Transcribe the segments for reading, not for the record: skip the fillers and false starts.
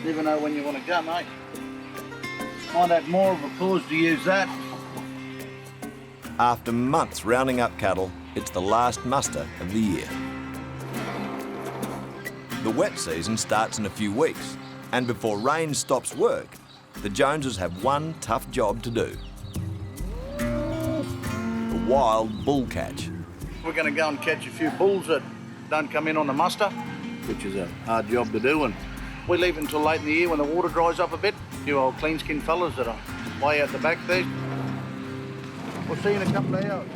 Never know when you want to go, mate. Find out more of a cause to use that. After months rounding up cattle, it's the last muster of the year. The wet season starts in a few weeks, and before rain stops work, the Joneses have one tough job to do. The wild bull catch. We're going to go and catch a few bulls that don't come in on the muster, which is a hard job to do, and we leave it until late in the year when the water dries up a bit. A few old clean-skinned fellas that are way out the back there. We'll see you in a couple of hours.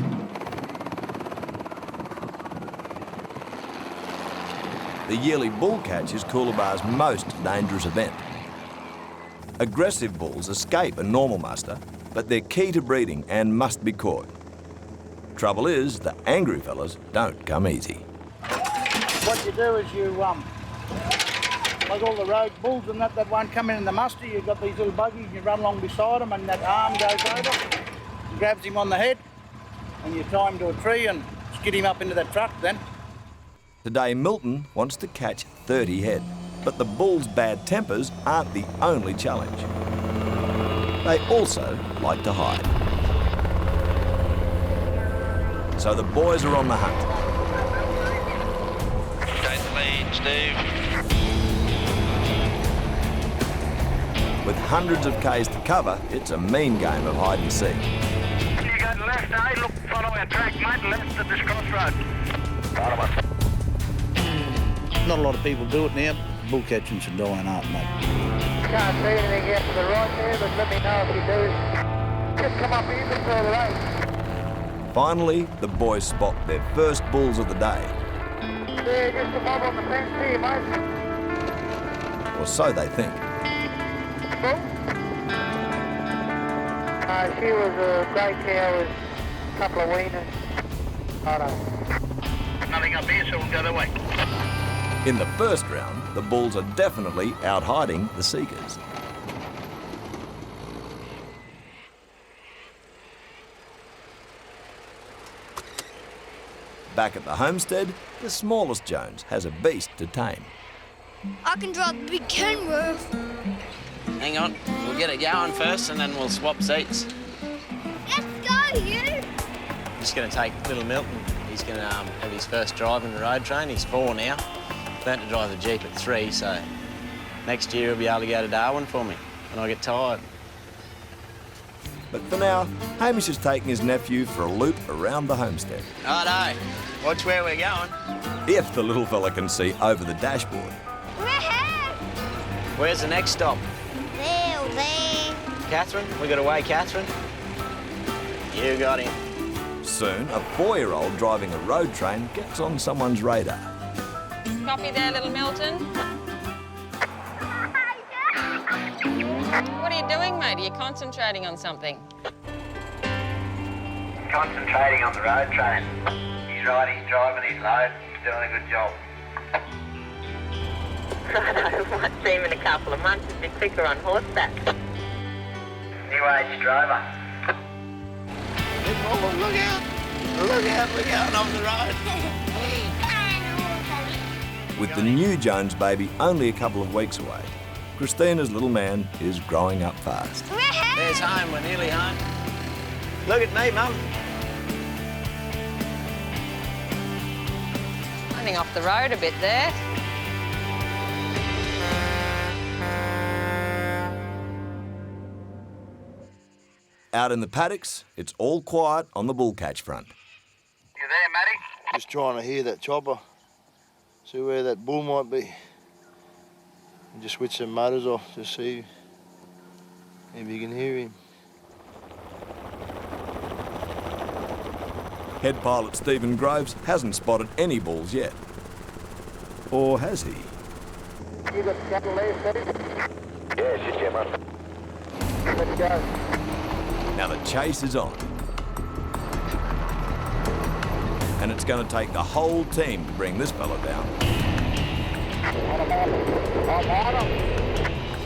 The yearly bull catch is Coolabah's most dangerous event. Aggressive bulls escape a normal muster, but they're key to breeding and must be caught. Trouble is, the angry fellas don't come easy. What you do is you, like all the road bulls and that won't come in the muster, you've got these little buggies, you run along beside them and that arm goes over, grabs him on the head, and you tie him to a tree and skid him up into that truck then. Today, Milton wants to catch 30 head, but the bulls' bad tempers aren't the only challenge. They also like to hide. So the boys are on the hunt. Take the lead, Steve. With hundreds of Ks to cover, it's a mean game of hide and seek. You go left, eh? Look, follow our track, mate, left at this crossroad. Not a lot of people do it now. Bull catching's a dying art, mate. Can't see anything out to the right there, but let me know if you do. Just come up here and further out. Finally, the boys spot their first bulls of the day. There, just above on the fence here, mate. Or so they think. Bull? She was a grey cow with a couple of weaners. Righto. Nothing up here, so we'll go that way. In the first round, the bulls are definitely out-hiding the seekers. Back at the homestead, the smallest Jones has a beast to tame. I can drive the big Kenworth. Hang on, we'll get it going first and then we'll swap seats. Let's go, you. Just going to take little Milton. He's going to have his first drive in the road train. He's 4 now. Learned to drive the Jeep at 3, so next year he'll be able to go to Darwin for me when I get tired. But for now, Hamish is taking his nephew for a loop around the homestead. Righto, watch where we're going. If the little fella can see over the dashboard. Where's the next stop? There. Catherine? We got away, Catherine? You got him. Soon, a 4-year-old driving a road train gets on someone's radar. Copy there, little Milton. What are you doing, mate? Are you concentrating on something? Concentrating on the road train. He's right, he's driving his load. He's doing a good job. I might see him in a couple of months. He's been quicker on horseback. New age driver. Look out! Look out on the road. With the new Jones baby only a couple of weeks away, Christina's little man is growing up fast. There's home, we're nearly home. Look at me, Mum. Running off the road a bit there. Out in the paddocks, it's all quiet on the bull catch front. You there, Matty? Just trying to hear that chopper. See where that bull might be. And just switch some motors off to see if you can hear him. Head pilot Stephen Groves hasn't spotted any bulls yet. Or has he? You got the cattle there, Steve? Yeah, shit, yeah, man. Let's go. Now the chase is on. And it's going to take the whole team to bring this fella down.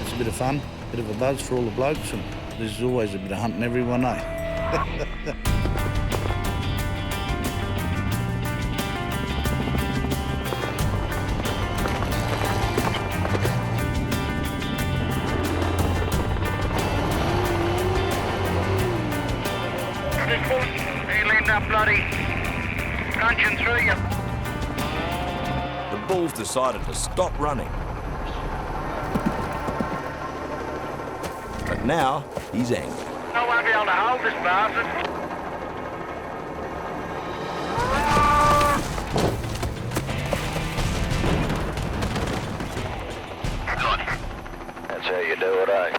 It's a bit of fun, a bit of a buzz for all the blokes, and there's always a bit of hunting everyone, eh? bull's decided to stop running. But now he's angry. I won't be able to hold this bastard. That's how you do it, eh?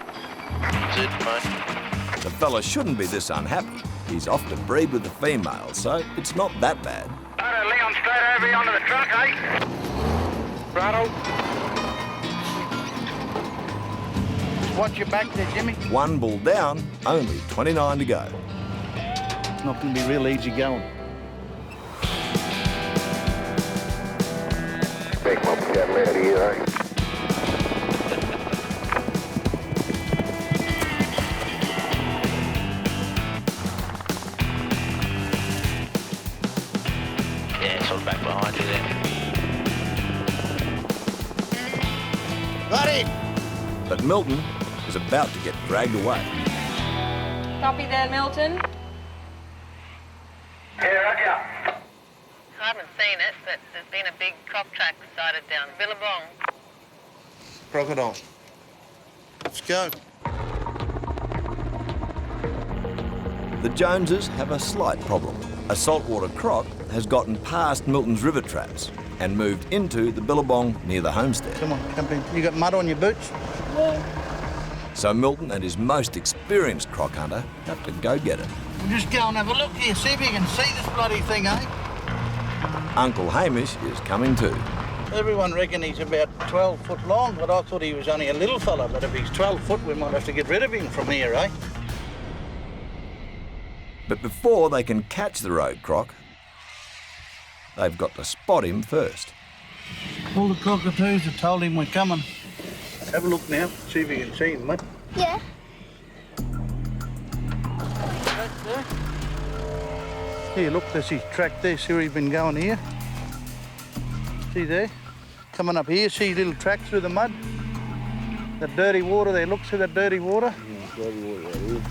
That's it, mate. The fella shouldn't be this unhappy. He's off to breed with the female, so it's not that bad. Righto, Leon, straight over here onto the truck, eh? Righto. Watch your back there, Jimmy. One bull down, only 29 to go. It's not going to be real easy going. Big mum got out of here, eh? Yeah, sort of back behind you there. Got it! But Milton is about to get dragged away. Copy there, Milton. Yeah, roger. I haven't seen it, but there's been a big croc track sighted down Billabong. Crocodile. Let's go. The Joneses have a slight problem. A saltwater croc has gotten past Milton's river traps and moved into the Billabong near the homestead. Come on, jump in. You got mud on your boots? So Milton and his most experienced croc hunter have to go get it. We'll just go and have a look here, see if you can see this bloody thing, eh? Uncle Hamish is coming too. Everyone reckon he's about 12 foot long, but I thought he was only a little fella. But if he's 12 foot, we might have to get rid of him from here, eh? But before they can catch the road croc, they've got to spot him first. All the cockatoos have told him we're coming. Have a look now, see if you can see him, mate. Yeah. Right there. Here, look, there's his track there. See where he's been going here? See there? Coming up here, see little track through the mud? That dirty water there, look, see that dirty water? Yeah, dirty water right here.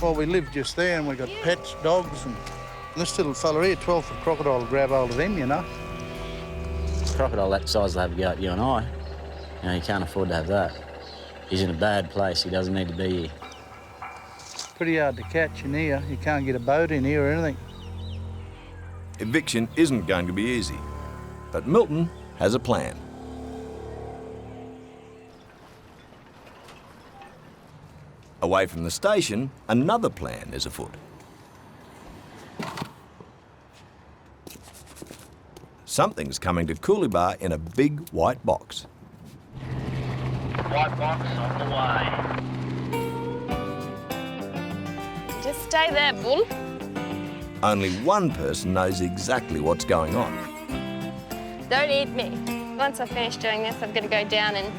Well, we live just there and we've got pets, dogs, and this little fella here, 12-foot crocodile, will grab hold of him, you know. Crocodile that size will have a go at you and I. You know, you can't afford to have that. He's in a bad place. He doesn't need to be here. Pretty hard to catch in here. You can't get a boat in here or anything. Eviction isn't going to be easy, but Milton has a plan. Away from the station, another plan is afoot. Something's coming to Coolibah in a big white box. White box on the way. Just stay there, bull. Only one person knows exactly what's going on. Don't eat me. Once I finish doing this, I've got to go down and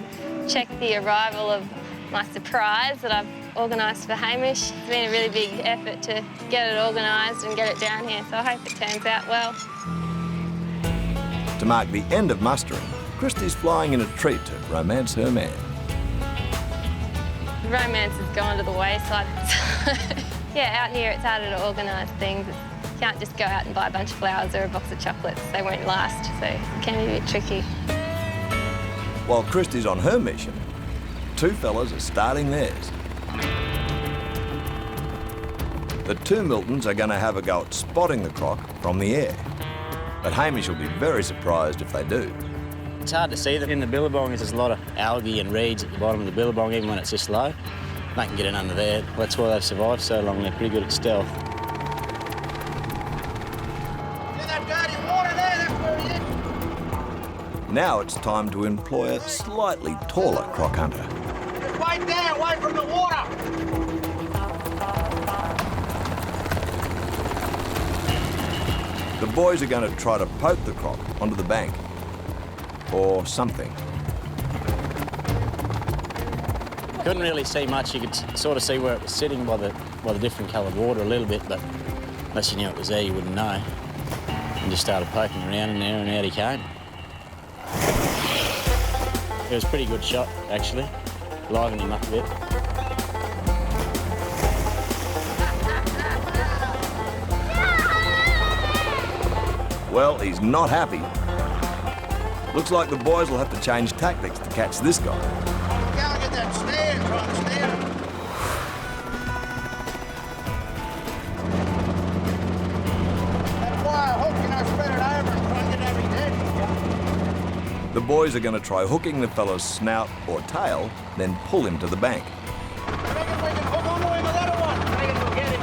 check the arrival of my surprise that I've organised for Hamish. It's been a really big effort to get it organised and get it down here, so I hope it turns out well. To mark the end of mustering, Christy's flying in a treat to romance her man. Romance has gone to the wayside. Yeah, out here it's harder to organise things. You can't just go out and buy a bunch of flowers or a box of chocolates. They won't last, so it can be a bit tricky. While Christy's on her mission, two fellas are starting theirs. The two Miltons are going to have a go at spotting the croc from the air. But Hamish will be very surprised if they do. It's hard to see them in the Billabong. There's a lot of algae and reeds at the bottom of the Billabong, even when it's this low. They can get in under there. That's why they've survived so long. They're pretty good at stealth. See that dirty water there? That's where he is. Now it's time to employ a slightly taller croc hunter. Just wait there, away from the water. The boys are going to try to poke the croc onto the bank. Or something. Couldn't really see much. You could sort of see where it was sitting by the different coloured water a little bit, but unless you knew it was there, you wouldn't know. And just started poking around in there, and out he came. It was a pretty good shot, actually. Livened him up a bit. Well, he's not happy. Looks like the boys will have to change tactics to catch this guy. Go and get that snare and try and snare him. That wire hook, you know, spread it over and try and get over his head. The boys are going to try hooking the fellow's snout or tail, then pull him to the bank. I reckon we can hook onto him with that one. I reckon we'll get him.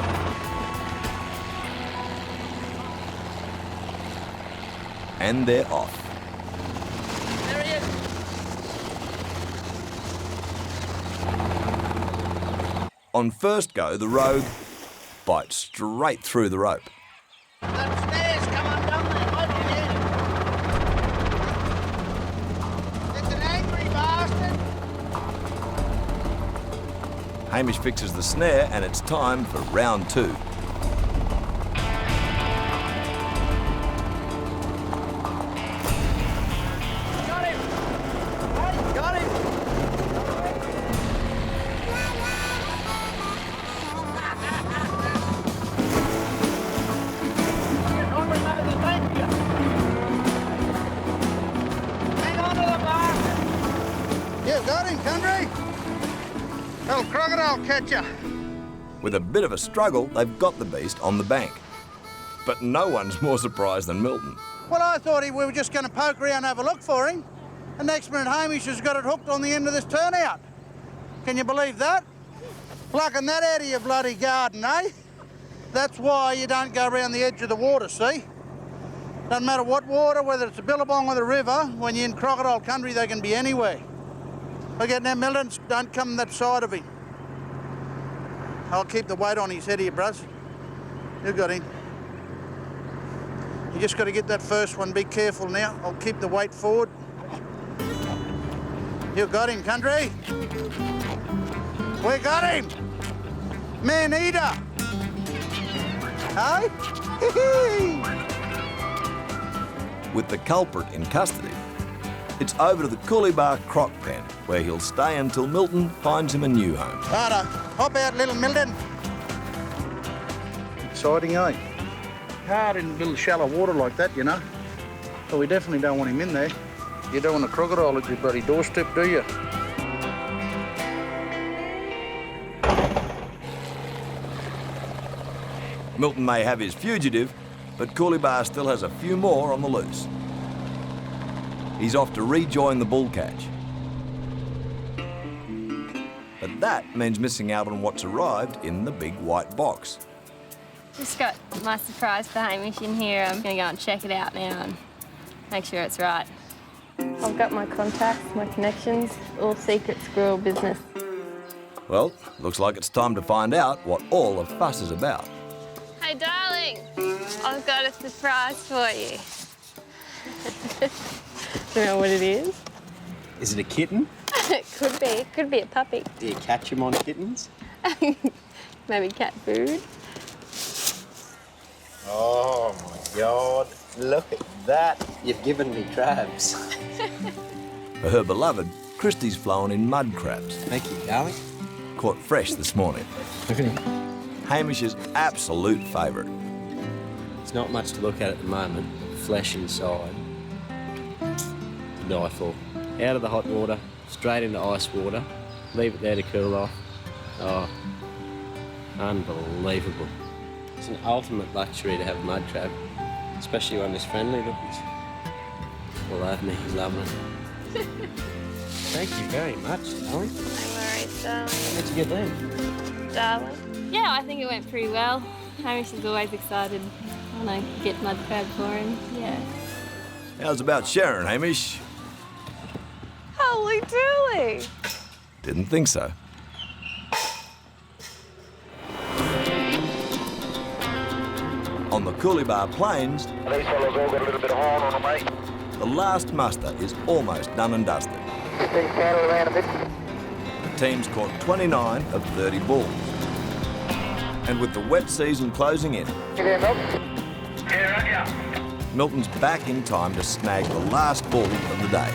And they're off. There he is. On first go, the rogue bites straight through the rope. That snare's come undone there, mate. You get it. It's an angry bastard. Hamish fixes the snare, and it's time for round 2. Got him. Hey, got him. Hang on to the bastard. You got him, country. Little crocodile catcher. With a bit of a struggle, they've got the beast on the bank. But no one's more surprised than Milton. Well, I thought we were just going to poke around and have a look for him. The next minute, Hamish has got it hooked on the end of this turnout. Can you believe that? Plucking that out of your bloody garden, eh? That's why you don't go around the edge of the water, see? Doesn't matter what water, whether it's a billabong or the river, when you're in crocodile country, they can be anywhere. Look at now, Milton, don't come that side of him. I'll keep the weight on his head here, bros. You got him. You just got to get that first one. Be careful now. I'll keep the weight forward. You got him, country. We got him. Man-eater. Hey? With the culprit in custody, it's over to the Coolibah croc pen, where he'll stay until Milton finds him a new home. Righto. Hop out, little Milton. Exciting, eh? Hard in a little shallow water like that, you know. But we definitely don't want him in there. You don't want a crocodile at your bloody doorstep, do you? Milton may have his fugitive, but Coolibah still has a few more on the loose. He's off to rejoin the bull catch. But that means missing out on what's arrived in the big white box. Just got my surprise for Hamish in here. I'm going to go and check it out now and make sure it's right. I've got my contacts, my connections, all secret squirrel business. Well, looks like it's time to find out what all the fuss is about. Hey, darling, I've got a surprise for you. Do you know what it is? Is it a kitten? It could be. It could be a puppy. Do you catch them on kittens? Maybe cat food. Oh my God, look at that. You've given me crabs. For her beloved, Christy's flown in mud crabs, Thank you, darling. caught fresh this morning. Look at him. Hamish's absolute favourite. There's not much to look at the moment. Flesh inside. Knife off. Out of the hot water, straight into ice water. Leave it there to cool off. Oh, unbelievable. It's an ultimate luxury to have a mud crab, especially one this friendly. Look, he's all over me. He's loving it. Thank you very much, darling. No worries, darling. How'd you get them? Darling. Yeah, I think it went pretty well. Hamish is always excited when I get mud crab for him. Yeah. How's about Sharon, Hamish? Holy dooly! Didn't think so. On the Coolibah Plains, These fellas all got a little bit of horn on them, mate. the last muster is almost done and dusted. Just these cattle around a bit. The team's caught 29 of 30 bulls. And with the wet season closing in, You there, Milton? Yeah, right, yeah. Milton's back in time to snag the last bull of the day.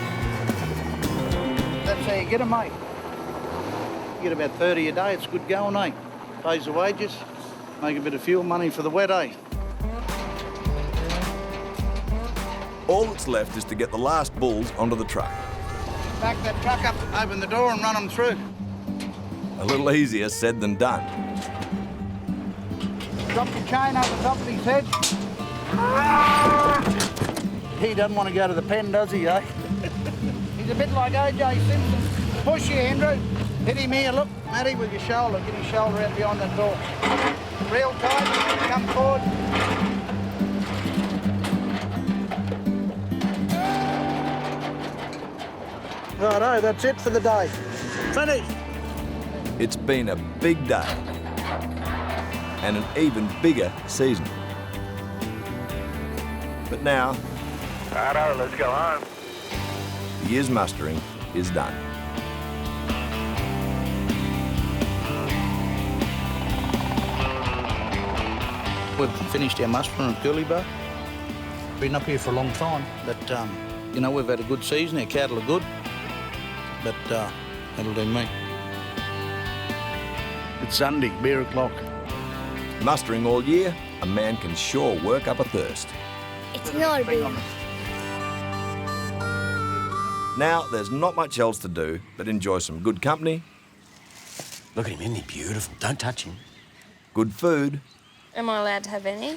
That's how you get them, mate. You get about 30 a day, it's good going, eh? Pays the wages, make a bit of fuel money for the wet, eh? All that's left is to get the last bulls onto the truck. Back that truck up, open the door and run them through. A little easier said than done. Drop your chain over the top of his head. He doesn't want to go to the pen, does he, eh? He's a bit like O.J. Simpson. Push you, Andrew. Hit him here, look, Matty, with your shoulder. Get his shoulder out behind that door. Real tight, come forward. Righto, that's it for the day. Finished. It's been a big day and an even bigger season. But now, Righto, let's go home. the year's mustering is done. We've finished our mustering at Coolibah. Been up here for a long time, but you know, we've had a good season. Our cattle are good, but that'll do me. It's Sunday, beer o'clock. Mustering all year, a man can sure work up a thirst. It's not a beer. Now, there's not much else to do but enjoy some good company, Look at him, isn't he beautiful? Don't touch him. good food, Am I allowed to have any?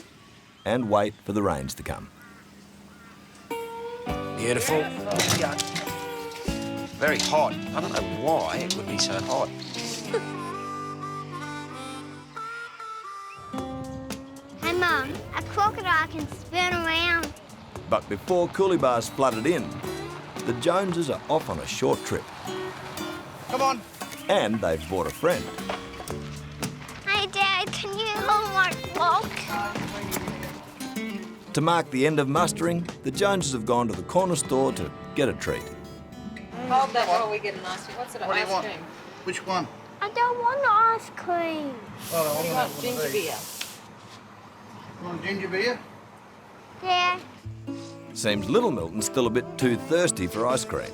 and wait for the rains to come. Beautiful. Very hot. I don't know why it would be so hot. Hey, Mum, a crocodile can spin around. But before Coolibah's flooded in, the Joneses are off on a short trip. Come on. And they've brought a friend. Hey, Dad, can you hold my clock? To mark the end of mustering, the Joneses have gone to the corner store to get a treat. Hold that while we get an ice cream. What sort of What do you ice want? cream? Which one? I don't want ice cream. Oh, You want ginger beer? You want ginger beer? Dad, Seems little Milton's still a bit too thirsty for ice cream.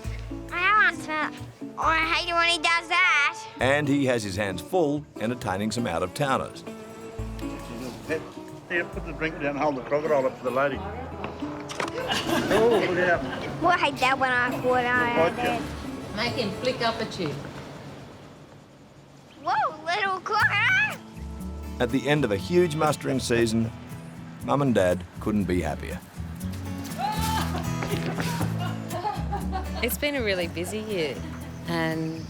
I don't want some. Or I hate it when he does that. And he has his hands full entertaining some out-of-towners. Here, put the drink down and hold the crocodile up for the lady. Oh, look out. Well, I hate that when I fall out of Vodka. bed. Make him flick up at you. Whoa, little crocodile. At the end of a huge mustering season, Mum and Dad couldn't be happier. It's been a really busy year, and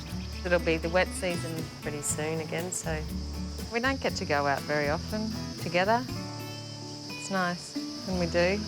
it'll be the wet season pretty soon again, so we don't get to go out very often together. It's nice when we do.